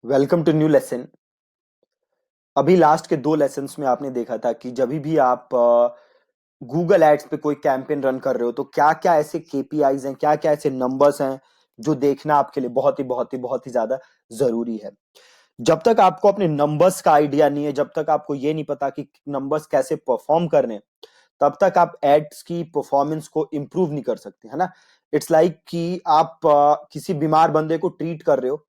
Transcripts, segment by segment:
Welcome to new lesson. अभी last के दो लेसन्स में आपने देखा था कि जब भी आप गूगल एड्स पे कोई कैंपेन रन कर रहे हो तो क्या क्या ऐसे केपीआईज हैं, क्या क्या ऐसे नंबर्स हैं जो देखना आपके लिए बहुत ही ज्यादा जरूरी है। जब तक आपको अपने नंबर्स का आइडिया नहीं है, जब तक आपको ये नहीं पता कि नंबर्स कैसे परफॉर्म करने, तब तक आप एड्स की परफॉर्मेंस को इंप्रूव नहीं कर सकते, है ना। इट्स लाइक कि आप किसी बीमार बंदे को ट्रीट कर रहे हो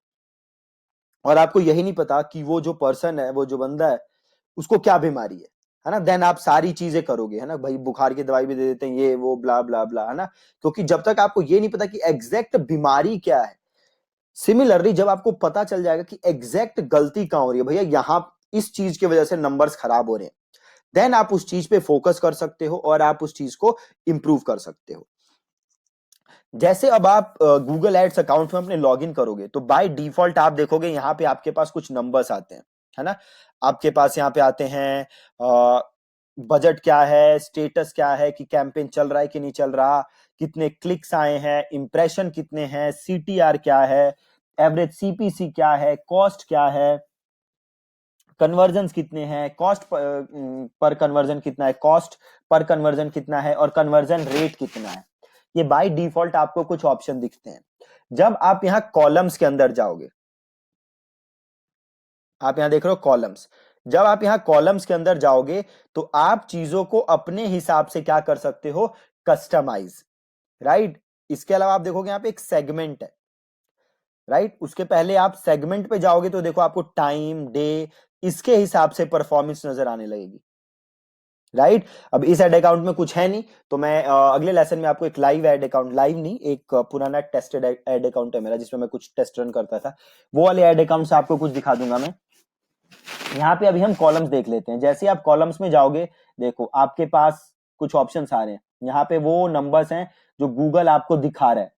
और आपको यही नहीं पता कि वो जो पर्सन है, वो जो बंदा है, उसको क्या बीमारी है ना। देन आप सारी चीजें करोगे, है ना, भाई बुखार की दवाई भी दे देते हैं, ये वो ब्ला ब्ला ब्ला, है ना। क्योंकि जब तक आपको ये नहीं पता कि एग्जैक्ट बीमारी क्या है। सिमिलरली जब आपको पता चल जाएगा कि एग्जैक्ट गलती कहां हो रही है, भैया यहां इस चीज की वजह से नंबर्स खराब हो रहे हैं, देन आप उस चीज पे फोकस कर सकते हो और आप उस चीज को इंप्रूव कर सकते हो। जैसे अब आप गूगल एड्स अकाउंट में अपने लॉगिन करोगे तो बाय डिफॉल्ट आप देखोगे यहाँ पे आपके पास कुछ नंबर्स आते हैं, है ना। आपके पास यहाँ पे आते हैं बजट क्या है, स्टेटस क्या है कि कैंपेन चल रहा है कि नहीं चल रहा, कितने क्लिक्स आए हैं, इंप्रेशन कितने हैं, सीटीआर क्या है, एवरेज सीपीसी क्या है, कॉस्ट क्या है, कन्वर्जन कितने हैं, कॉस्ट पर कन्वर्जन कितना है, कॉस्ट पर कन्वर्जन कितना है और कन्वर्जन रेट कितना है। ये बाय डिफॉल्ट आपको कुछ ऑप्शन दिखते हैं। जब आप यहां कॉलम्स के अंदर जाओगे, आप यहां देख रहे हो कॉलम्स, जब आप यहां कॉलम्स के अंदर जाओगे तो आप चीजों को अपने हिसाब से क्या कर सकते हो, कस्टमाइज, राइट। इसके अलावा आप देखोगे यहां पे एक सेगमेंट है, राइट। उसके पहले आप सेगमेंट पे जाओगे तो देखो आपको टाइम डे इसके हिसाब से परफॉर्मेंस नजर आने लगेगी, राइट। अब इस एड अकाउंट में कुछ है नहीं, तो मैं अगले लेसन में आपको एक लाइव एड अकाउंट, लाइव नहीं, एक पुराना टेस्टेड एड अकाउंट है मेरा जिसमें मैं कुछ टेस्ट रन करता था, वो वाले एड अकाउंट से आपको कुछ दिखा दूंगा मैं। यहाँ पे अभी हम कॉलम्स देख लेते हैं। जैसे आप कॉलम्स में जाओगे, देखो आपके पास कुछ ऑप्शंस आ रहे हैं। यहाँ पे वो नंबर्स हैं जो गूगल आपको दिखा रहा है,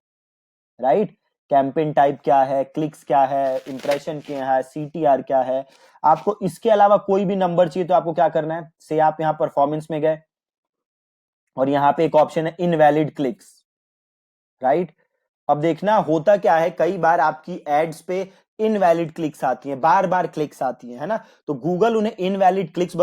राइट। कैंपेन टाइप क्या है, क्लिक्स क्या है, इंप्रेशन क्या है, सीटीआर क्या है। आपको इसके अलावा कोई भी नंबर चाहिए तो आपको क्या करना है, से आप यहाँ परफॉर्मेंस में गए और यहाँ पे एक ऑप्शन है इनवैलिड क्लिक्स, राइट। अब देखना होता क्या है, कई बार आपकी एड्स पे इनवैलिड क्लिक्स आती हैं, बार बार क्लिक्स आती हैं, है ना। तो गूगल उन्हें इनवैलिड क्लिक्स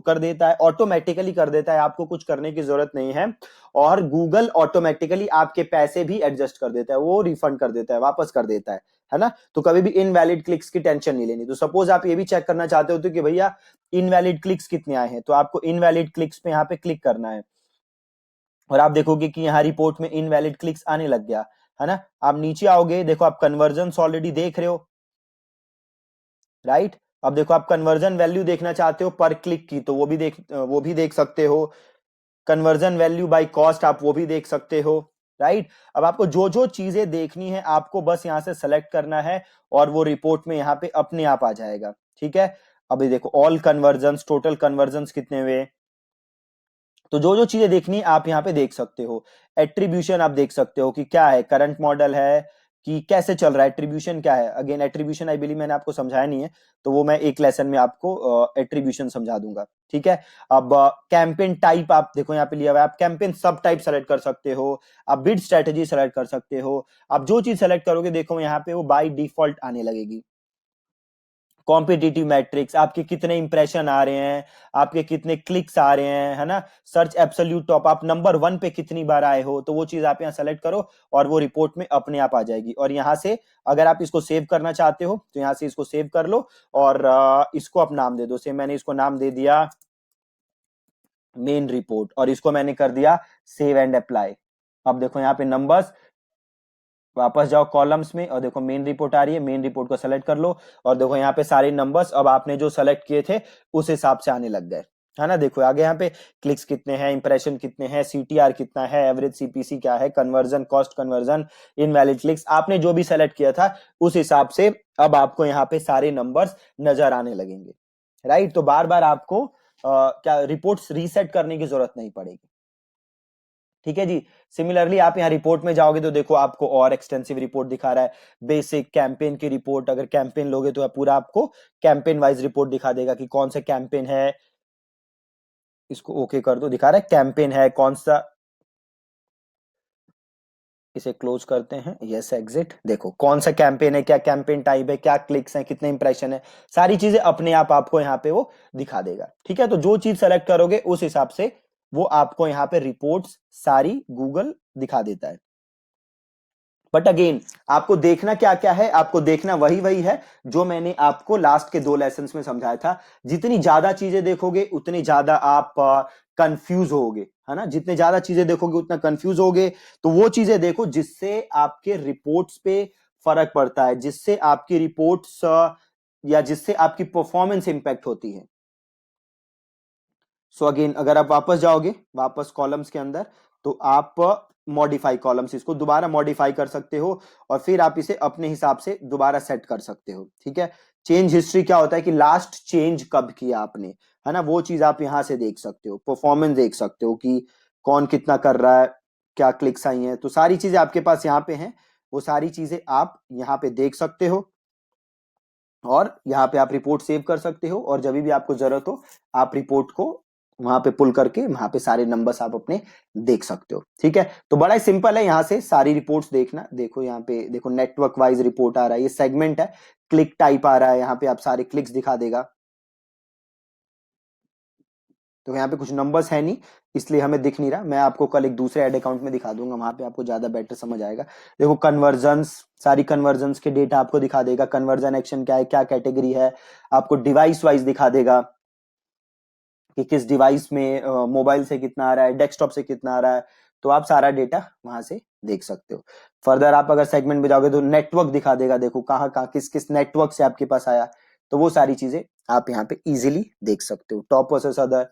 कर देता है, ऑटोमेटिकली कर देता है, आपको कुछ करने की जरूरत नहीं है। और गूगल ऑटोमेटिकली आपके पैसे भी एडजस्ट कर देता है, वो रिफंड कर देता है, वापस कर देता है ना। तो कभी भी इनवैलिड क्लिक्स की टेंशन नहीं लेनी। तो सपोज आप ये भी चेक करना चाहते हो तो कि भैया इनवैलिड क्लिक्स कितने आए हैं, तो आपको इनवैलिड क्लिक्स पे यहाँ पे क्लिक करना है और आप देखोगे कि यहाँ रिपोर्ट में इनवैलिड क्लिक्स आने लग गया, है ना। आप नीचे आओगे, देखो आप कन्वर्जन ऑलरेडी देख रहे हो, राइट। अब देखो आप कन्वर्जन वैल्यू देखना चाहते हो पर क्लिक की, तो वो भी देख सकते हो। कन्वर्जन वैल्यू बाय कॉस्ट आप वो भी देख सकते हो, राइट। अब आपको जो जो चीजें देखनी है आपको बस यहां से सेलेक्ट करना है और वो रिपोर्ट में यहाँ पे अपने आप आ जाएगा, ठीक है। अभी देखो ऑल कन्वर्जन, टोटल कन्वर्जन कितने हुए, तो जो जो चीजें देखनी है आप यहाँ पे देख सकते हो। एट्रीब्यूशन आप देख सकते हो कि क्या है, करंट मॉडल है कि कैसे चल रहा है, एट्रीब्यूशन क्या है। अगेन एट्रीब्यूशन आई बिलीव मैंने आपको समझाया नहीं है, तो वो मैं एक लेसन में आपको एट्रीब्यूशन समझा दूंगा, ठीक है। अब कैंपेन टाइप आप देखो यहाँ पे लिया हुआ है, आप कैंपेन सब टाइप सेलेक्ट कर सकते हो, आप बिड स्ट्रेटेजी सेलेक्ट कर सकते हो। आप जो चीज सेलेक्ट करोगे देखो यहाँ पे वो बाय डिफॉल्ट आने लगेगी। कॉम्पिटिटिव मैट्रिक्स, आपके कितने इंप्रेशन आ रहे हैं, आपके कितने क्लिक्स आ रहे हैं, है ना। सर्च एब्सोल्यूट टॉप, आप नंबर 1 पे कितनी बार आए हो, तो वो चीज आप यहाँ सेलेक्ट करो और वो रिपोर्ट में अपने आप आ जाएगी। और यहाँ से अगर आप इसको सेव करना चाहते हो तो यहाँ से इसको सेव कर लो और इसको आप नाम दे दो। से मैंने इसको नाम दे दिया मेन रिपोर्ट और इसको मैंने कर दिया सेव एंड अप्लाई। अब देखो यहाँ पे नंबर्स, वापस जाओ कॉलम्स में और देखो मेन रिपोर्ट आ रही है, मेन रिपोर्ट को सेलेक्ट कर लो और देखो यहाँ पे सारे नंबर्स अब आपने जो सेलेक्ट किए थे उस हिसाब से आने लग गए, है ना। देखो आगे यहाँ पे क्लिक्स कितने हैं, इंप्रेशन कितने हैं, सीटीआर कितना है, एवरेज सीपीसी क्या है, conversion, cost conversion, invalid clicks, आपने जो भी सेलेक्ट किया था उस हिसाब से अब आपको यहाँ पे सारे नंबर्स नजर आने लगेंगे, राइट। तो बार बार आपको क्या रिपोर्ट्स रीसेट करने की जरूरत नहीं पड़ेगी, ठीक है जी। सिमिलरली आप यहाँ रिपोर्ट में जाओगे तो देखो आपको और एक्सटेंसिव रिपोर्ट दिखा रहा है। बेसिक कैंपेन की रिपोर्ट, अगर कैंपेन लोगे तो पूरा आपको कैंपेन वाइज रिपोर्ट दिखा देगा कि कौन सा कैंपेन है। इसको ओके कर दो, दिखा रहा है कैंपेन है कौन सा। इसे क्लोज करते हैं, यस एग्जिट। देखो कौन सा कैंपेन है, क्या कैंपेन टाइप है, क्या क्लिक्स हैं, कितने इंप्रेशन है, सारी चीजें अपने आप आपको यहाँ पे वो दिखा देगा। ठीक है, तो जो चीज सेलेक्ट करोगे उस हिसाब से वो आपको यहाँ पे रिपोर्ट्स सारी गूगल दिखा देता है। बट अगेन आपको देखना क्या क्या है, आपको देखना वही वही है जो मैंने आपको लास्ट के 2 लेसन्स में समझाया था। जितनी ज्यादा चीजें देखोगे उतनी ज्यादा आप कंफ्यूज होगे, है ना, जितने ज्यादा चीजें देखोगे उतना कंफ्यूज होगे। तो वो चीजें देखो जिससे आपके रिपोर्ट्स पे फर्क पड़ता है, जिससे आपकी रिपोर्ट्स या जिससे आपकी परफॉर्मेंस इंपैक्ट होती है। सो अगेन अगर आप वापस जाओगे वापस कॉलम्स के अंदर, तो आप मॉडिफाई कॉलम्स, इसको दोबारा मॉडिफाई कर सकते हो और फिर आप इसे अपने हिसाब से दोबारा सेट कर सकते हो। ठीक है, चेंज हिस्ट्री क्या होता है कि लास्ट चेंज कब किया आपने, है ना, वो चीज आप यहां से देख सकते हो। परफॉर्मेंस देख सकते हो कि कौन कितना कर रहा है, क्या क्लिक्स आई हैं, तो सारी चीजें आपके पास यहाँ पे हैं। वो सारी चीजें आप यहाँ पे देख सकते हो और यहाँ पे आप रिपोर्ट सेव कर सकते हो, और जब भी आपको जरूरत हो आप रिपोर्ट को वहां पे पुल करके वहां पे सारे नंबर्स आप अपने देख सकते हो। ठीक है, तो बड़ा ही सिंपल है यहाँ से सारी रिपोर्ट्स देखना। देखो यहाँ पे देखो नेटवर्क वाइज रिपोर्ट आ रहा है, ये सेगमेंट है, क्लिक टाइप आ रहा है, यहाँ पे आप सारे क्लिक्स दिखा देगा। तो यहाँ पे कुछ नंबर्स है नहीं इसलिए हमें दिख नहीं रहा, मैं आपको कल एक दूसरे एड अकाउंट में दिखा दूंगा, वहां पे आपको ज्यादा बेटर समझ आएगा। देखो कन्वर्जन्स, सारी कन्वर्जन्स के डेटा आपको दिखा देगा, कन्वर्जन एक्शन क्या है, क्या कैटेगरी है, आपको डिवाइस वाइज दिखा देगा कि किस डिवाइस में मोबाइल से कितना आ रहा है, डेस्कटॉप से कितना आ रहा है, तो आप सारा डेटा वहां से देख सकते हो। फर्दर आप अगर सेगमेंट में जाओगे तो नेटवर्क दिखा देगा, देखो कहाँ कहाँ किस किस नेटवर्क से आपके पास आया, तो वो सारी चीजें आप यहाँ पे इजीली देख सकते हो। टॉप वर्सेस अदर,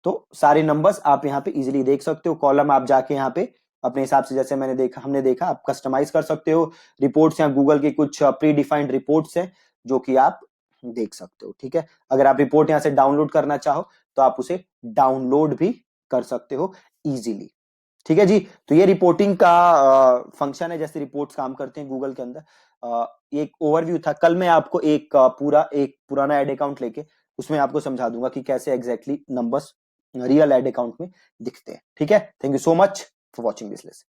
तो सारे नंबर्स आप यहाँ पे इजीली देख सकते हो। कॉलम आप जाके यहाँ पे अपने हिसाब से, जैसे मैंने देखा हमने देखा, आप कस्टमाइज कर सकते हो। रिपोर्ट्स या गूगल के कुछ प्री डिफाइंड रिपोर्ट्स हैं जो कि आप देख सकते हो। ठीक है, अगर आप रिपोर्ट यहाँ से डाउनलोड करना चाहो तो आप उसे डाउनलोड भी कर सकते हो इजीली। ठीक है जी, तो ये रिपोर्टिंग का फंक्शन है, जैसे रिपोर्ट्स काम करते हैं गूगल के अंदर। एक ओवरव्यू था, कल मैं आपको एक पूरा एक पुराना एड अकाउंट लेके उसमें आपको समझा दूंगा कि कैसे exactly numbers real ad account में दिखते हैं। ठीक है, thank you so much for watching this lesson.